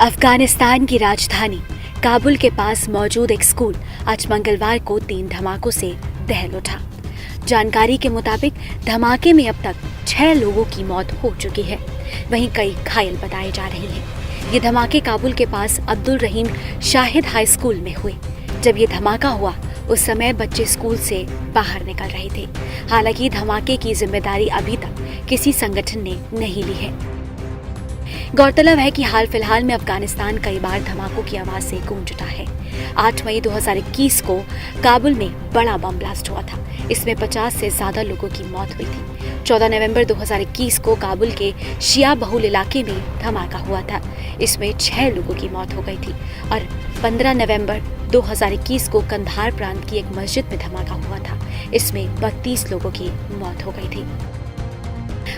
अफगानिस्तान की राजधानी काबुल के पास मौजूद एक स्कूल आज मंगलवार को 3 धमाकों से दहल उठा। जानकारी के मुताबिक धमाके में अब तक 6 लोगों की मौत हो चुकी है, वहीं कई घायल बताए जा रहे हैं। ये धमाके काबुल के पास अब्दुल रहीम शाहिद हाई स्कूल में हुए। जब ये धमाका हुआ उस समय बच्चे स्कूल से बाहर निकल रहे थे। हालांकि धमाके की जिम्मेदारी अभी तक किसी संगठन ने नहीं ली है। गौरतलब है कि हाल फिलहाल में अफगानिस्तान कई बार धमाकों की आवाज से गूंज उठा है। 8 मई 2021 को काबुल में बड़ा बम ब्लास्ट हुआ था। इसमें 50 से ज्यादा लोगों की मौत हुई थी। 14 नवंबर 2021 को काबुल के शिया बहुल इलाके में धमाका हुआ था। इसमें 6 लोगों की मौत हो गई थी और 15 नवंबर 2021 को कंधार प्रांत की एक मस्जिद में धमाका हुआ था। इसमें 32 लोगों की मौत हो गई थी।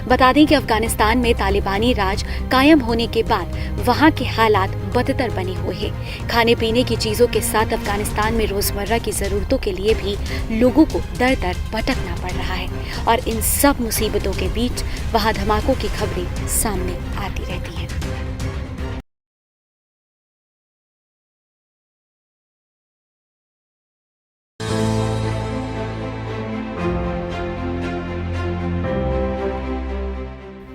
बता दें कि अफगानिस्तान में तालिबानी राज कायम होने के बाद वहां के हालात बदतर बने हुए हैं। खाने पीने की चीजों के साथ अफगानिस्तान में रोजमर्रा की जरूरतों के लिए भी लोगों को दर दर भटकना पड़ रहा है और इन सब मुसीबतों के बीच वहां धमाकों की खबरें सामने आती रहती हैं।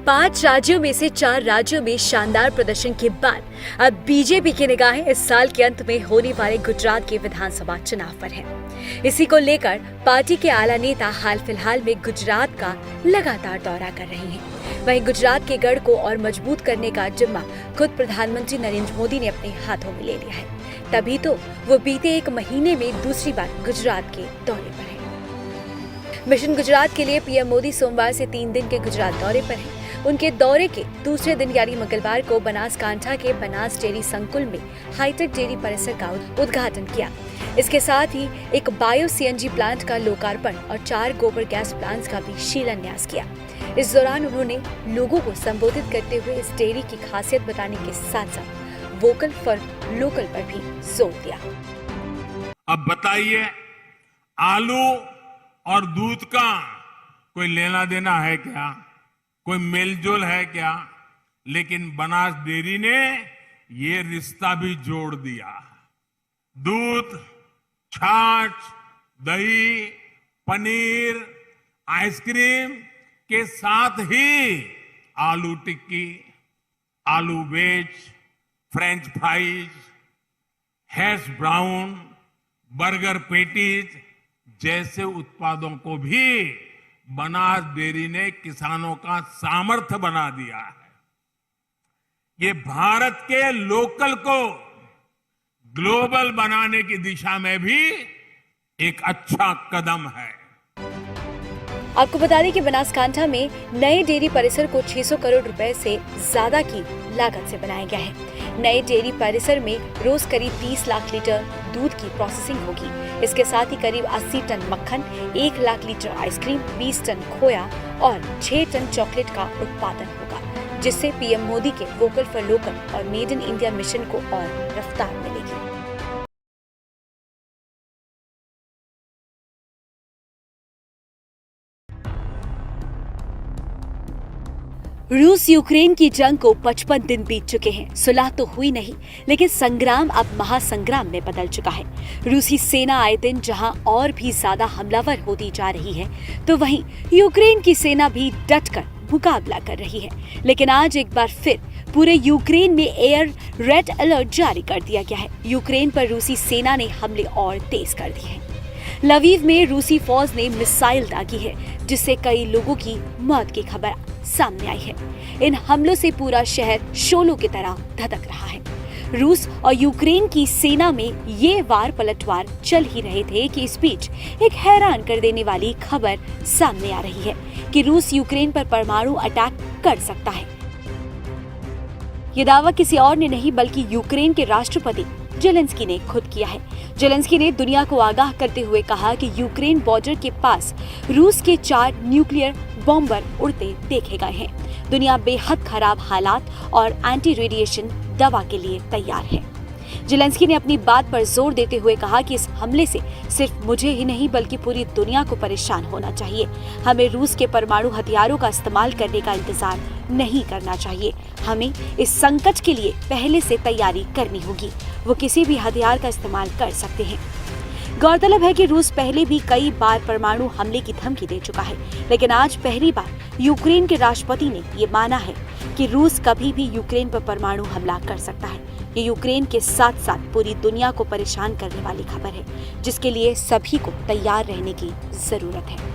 पांच राज्यों में से 4 राज्यों में शानदार प्रदर्शन के बाद अब बीजेपी की निगाहें इस साल के अंत में होने वाले गुजरात के विधानसभा चुनाव पर हैं। इसी को लेकर पार्टी के आला नेता हाल फिलहाल में गुजरात का लगातार दौरा कर रहे हैं। वहीं गुजरात के गढ़ को और मजबूत करने का जिम्मा खुद प्रधानमंत्री नरेंद्र मोदी ने अपने हाथों में ले लिया है। तभी तो वो बीते 1 महीने में दूसरी बार गुजरात के दौरे पर है। मिशन गुजरात के लिए पीएम मोदी सोमवार से 3 दिन के गुजरात दौरे पर हैं। उनके दौरे के दूसरे दिन यानी मंगलवार को बनासकांठा के बनास डेयरी संकुल में हाईटेक डेयरी परिसर का उद्घाटन किया। इसके साथ ही एक बायो सीएनजी प्लांट का लोकार्पण और 4 गोबर गैस प्लांट्स का भी शिलान्यास किया। इस दौरान उन्होंने लोगों को संबोधित करते हुए इस डेयरी की खासियत बताने के साथ साथ वोकल फॉर लोकल पर भी जोर दिया। अब बताइए, आलू और दूध का कोई लेना देना है क्या? कोई मेलजोल है क्या? लेकिन बनास डेयरी ने ये रिश्ता भी जोड़ दिया। दूध, छाछ, दही, पनीर, आइसक्रीम के साथ ही aloo tikki, aloo wedge, French fries, hash brown, burger patties जैसे उत्पादों को भी बनास डेयरी ने किसानों का सामर्थ्य बना दिया है। ये भारत के लोकल को ग्लोबल बनाने की दिशा में भी एक अच्छा कदम है। आपको बता दें कि बनासकांठा में नए डेयरी परिसर को 600 करोड़ रुपए से ज्यादा की लागत से बनाया गया है। नए डेयरी परिसर में रोज करीब 30 लाख लीटर दूध की प्रोसेसिंग होगी। इसके साथ ही करीब 80 टन मक्खन, 1 लाख लीटर आइसक्रीम, 20 टन खोया और 6 टन चॉकलेट का उत्पादन होगा, जिससे पीएम मोदी के वोकल फॉर लोकल और मेड इन इंडिया मिशन को और रफ्तार मिलेगी। रूस यूक्रेन की जंग को 55 दिन बीत चुके हैं। सुलह तो हुई नहीं, लेकिन संग्राम अब महासंग्राम में बदल चुका है। रूसी सेना आए दिन जहां और भी ज्यादा हमलावर होती जा रही है, तो वहीं यूक्रेन की सेना भी डटकर मुकाबला कर रही है। लेकिन आज एक बार फिर पूरे यूक्रेन में एयर रेड अलर्ट जारी कर दिया गया है। यूक्रेन पर रूसी सेना ने हमले और तेज कर दिए हैं। लवीव में रूसी फौज ने मिसाइल दागी है, जिससे कई लोगों की मौत की खबर सामने आई है। इन हमलों से पूरा शहर शोलों की तरह धधक रहा है। रूस और यूक्रेन की सेना में ये वार पलटवार चल ही रहे थे कि इस बीच एक हैरान कर देने वाली खबर सामने आ रही है कि रूस यूक्रेन पर परमाणु अटैक कर सकता है। ये दावा किसी और ने नहीं बल्कि यूक्रेन के राष्ट्रपति जेलेंस्की ने खुद किया है। जेलेंस्की ने दुनिया को आगाह करते हुए कहा कि यूक्रेन बॉर्डर के पास रूस के 4 न्यूक्लियर बॉम्बर उड़ते देखे गए हैं। दुनिया बेहद खराब हालात और एंटी रेडिएशन दवा के लिए तैयार है। जेलेंस्की ने अपनी बात पर जोर देते हुए कहा कि इस हमले से सिर्फ मुझे ही नहीं बल्कि पूरी दुनिया को परेशान होना चाहिए। हमें रूस के परमाणु हथियारों का इस्तेमाल करने का इंतजार नहीं करना चाहिए। हमें इस संकट के लिए पहले से तैयारी करनी होगी। वो किसी भी हथियार का इस्तेमाल कर सकते हैं। गौरतलब है कि रूस पहले भी कई बार परमाणु हमले की धमकी दे चुका है, लेकिन आज पहली बार यूक्रेन के राष्ट्रपति ने ये माना है कि रूस कभी भी यूक्रेन पर परमाणु हमला कर सकता है। ये यूक्रेन के साथ साथ पूरी दुनिया को परेशान करने वाली खबर है, जिसके लिए सभी को तैयार रहने की जरूरत है।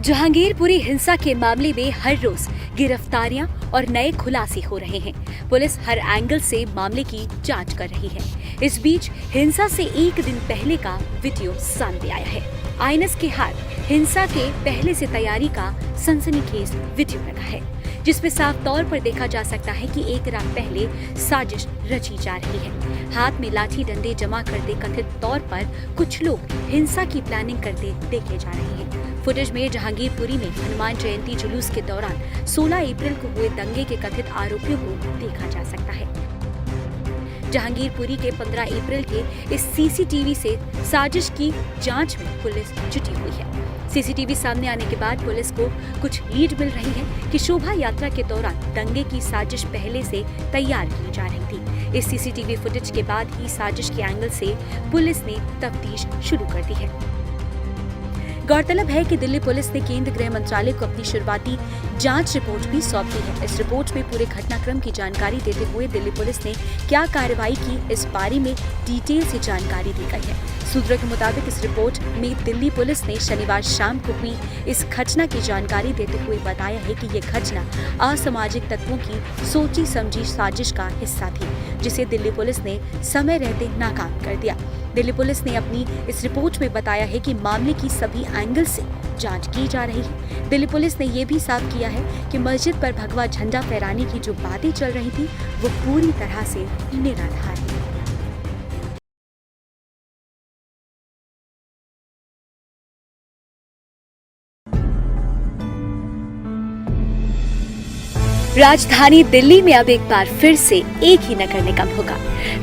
जहांगीरपुरी हिंसा के मामले में हर रोज गिरफ्तारियां और नए खुलासे हो रहे हैं। पुलिस हर एंगल से मामले की जांच कर रही है। इस बीच हिंसा से एक दिन पहले का वीडियो सामने आया है। आईएनएस के हाथ हिंसा के पहले से तैयारी का सनसनीखेज वीडियो लगा है, जिसमें साफ तौर पर देखा जा सकता है कि एक रात पहले साजिश रची जा रही है। हाथ में लाठी डंडे जमा करते कथित तौर पर कुछ लोग हिंसा की प्लानिंग करते देखे जा रहे हैं। फुटेज में जहांगीरपुरी में हनुमान जयंती जुलूस के दौरान 16 अप्रैल को हुए दंगे के कथित आरोपियों को देखा जा सकता है। जहांगीरपुरी के 15 अप्रैल के इस सीसीटीवी से साजिश की जांच में पुलिस जुटी हुई है। सीसीटीवी सामने आने के बाद पुलिस को कुछ लीड मिल रही है कि शोभा यात्रा के दौरान दंगे की साजिश पहले से तैयार की जा रही थी। इस सीसीटीवी फुटेज के बाद ही साजिश के एंगल से पुलिस ने तफ्तीश शुरू कर दी है। गौरतलब है कि दिल्ली पुलिस ने केंद्रीय गृह मंत्रालय को अपनी शुरुआती जांच रिपोर्ट भी सौंप दी है। इस रिपोर्ट में पूरे घटनाक्रम की जानकारी देते हुए दिल्ली पुलिस ने क्या कार्रवाई की, इस बारे में डिटेल से जानकारी दी गई है। सूत्रों के मुताबिक इस रिपोर्ट में दिल्ली पुलिस ने शनिवार शाम को हुई इस घटना की जानकारी देते हुए बताया है कि ये घटना असामाजिक तत्वों की सोची समझी साजिश का हिस्सा थी, जिसे दिल्ली पुलिस ने समय रहते नाकाम कर दिया। दिल्ली पुलिस ने अपनी इस रिपोर्ट में बताया है कि मामले की सभी एंगल से जांच की जा रही है। दिल्ली पुलिस ने यह भी साफ किया है कि मस्जिद पर भगवा झंडा फहराने की जो बातें चल रही थी वो पूरी तरह से निराधार है। राजधानी दिल्ली में अब एक बार फिर से एक ही नगर निगम होगा।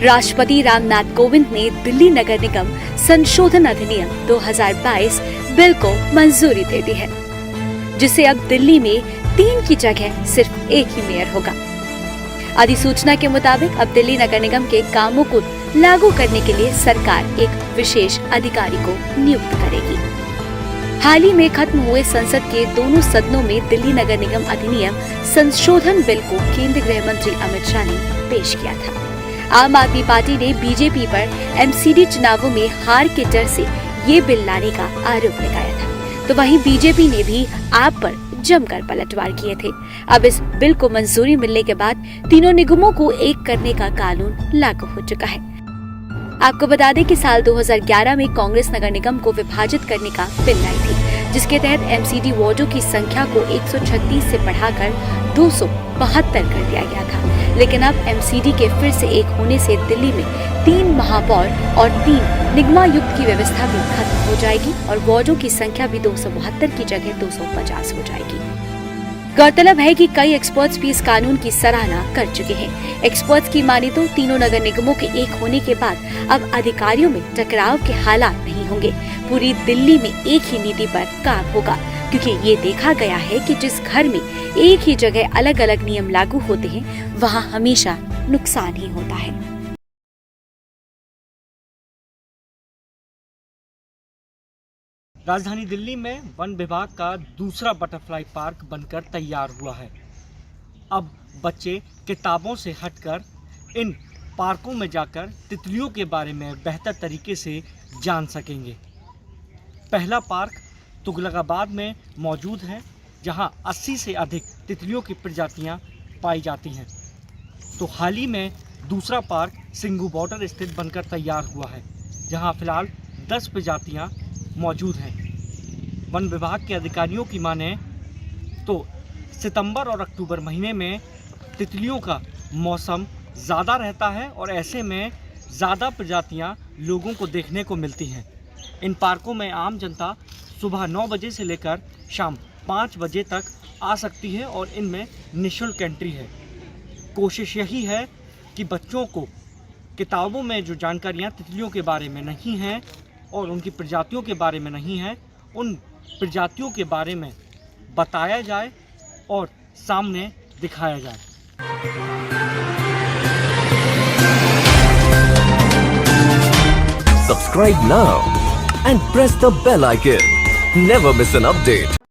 राष्ट्रपति रामनाथ कोविंद ने दिल्ली नगर निगम संशोधन अधिनियम 2022 बिल को मंजूरी दे दी है, जिससे अब दिल्ली में 3 की जगह सिर्फ एक ही मेयर होगा। अधिसूचना के मुताबिक अब दिल्ली नगर निगम के कामों को लागू करने के लिए सरकार एक विशेष अधिकारी को नियुक्त करेगी। हाल ही में खत्म हुए संसद के दोनों सदनों में दिल्ली नगर निगम अधिनियम संशोधन बिल को केंद्रीय गृह मंत्री अमित शाह ने पेश किया था। आम आदमी पार्टी ने बीजेपी पर एमसीडी चुनावों में हार के डर से ये बिल लाने का आरोप लगाया था, तो वहीं बीजेपी ने भी आप पर जमकर पलटवार किए थे। अब इस बिल को मंजूरी मिलने के बाद तीनों निगमों को एक करने का कानून लागू हो चुका है। आपको बता दें कि साल 2011 में कांग्रेस नगर निगम को विभाजित करने का बिल लाई थी, जिसके तहत एमसीडी वार्डों की संख्या को 136 से बढ़ाकर 272 कर दिया गया था। लेकिन अब एमसीडी के फिर से एक होने से दिल्ली में 3 महापौर और 3 निगमायुक्त की व्यवस्था भी खत्म हो जाएगी और वार्डों की संख्या भी 272 की जगह 250 हो जाएगी। गौरतलब है कि कई एक्सपर्ट्स भी इस कानून की सराहना कर चुके हैं। एक्सपर्ट्स की माने तो तीनों नगर निगमों के एक होने के बाद अब अधिकारियों में टकराव के हालात नहीं होंगे। पूरी दिल्ली में एक ही नीति पर काम होगा, क्योंकि ये देखा गया है कि जिस घर में एक ही जगह अलग अलग नियम लागू होते हैं वहाँ हमेशा नुकसान ही होता है। राजधानी दिल्ली में वन विभाग का दूसरा बटरफ्लाई पार्क बनकर तैयार हुआ है। अब बच्चे किताबों से हटकर इन पार्कों में जाकर तितलियों के बारे में बेहतर तरीके से जान सकेंगे। पहला पार्क तुगलकाबाद में मौजूद है, जहां 80 से अधिक तितलियों की प्रजातियां पाई जाती हैं। तो हाल ही में दूसरा पार्क सिंघू बॉर्डर स्थित बनकर तैयार हुआ है, जहां फिलहाल 10 प्रजातियां मौजूद हैं। वन विभाग के अधिकारियों की माने तो सितंबर और अक्टूबर महीने में तितलियों का मौसम ज़्यादा रहता है और ऐसे में ज़्यादा प्रजातियां लोगों को देखने को मिलती हैं। इन पार्कों में आम जनता सुबह 9 बजे से लेकर शाम 5 बजे तक आ सकती है और इनमें निःशुल्क एंट्री है। कोशिश यही है कि बच्चों को किताबों में जो जानकारियाँ तितलियों के बारे में नहीं हैं और उनकी प्रजातियों के बारे में नहीं हैं, उन प्रजातियों के बारे में बताया जाए और सामने दिखाया जाए। Subscribe now and press the bell icon. Never miss an update.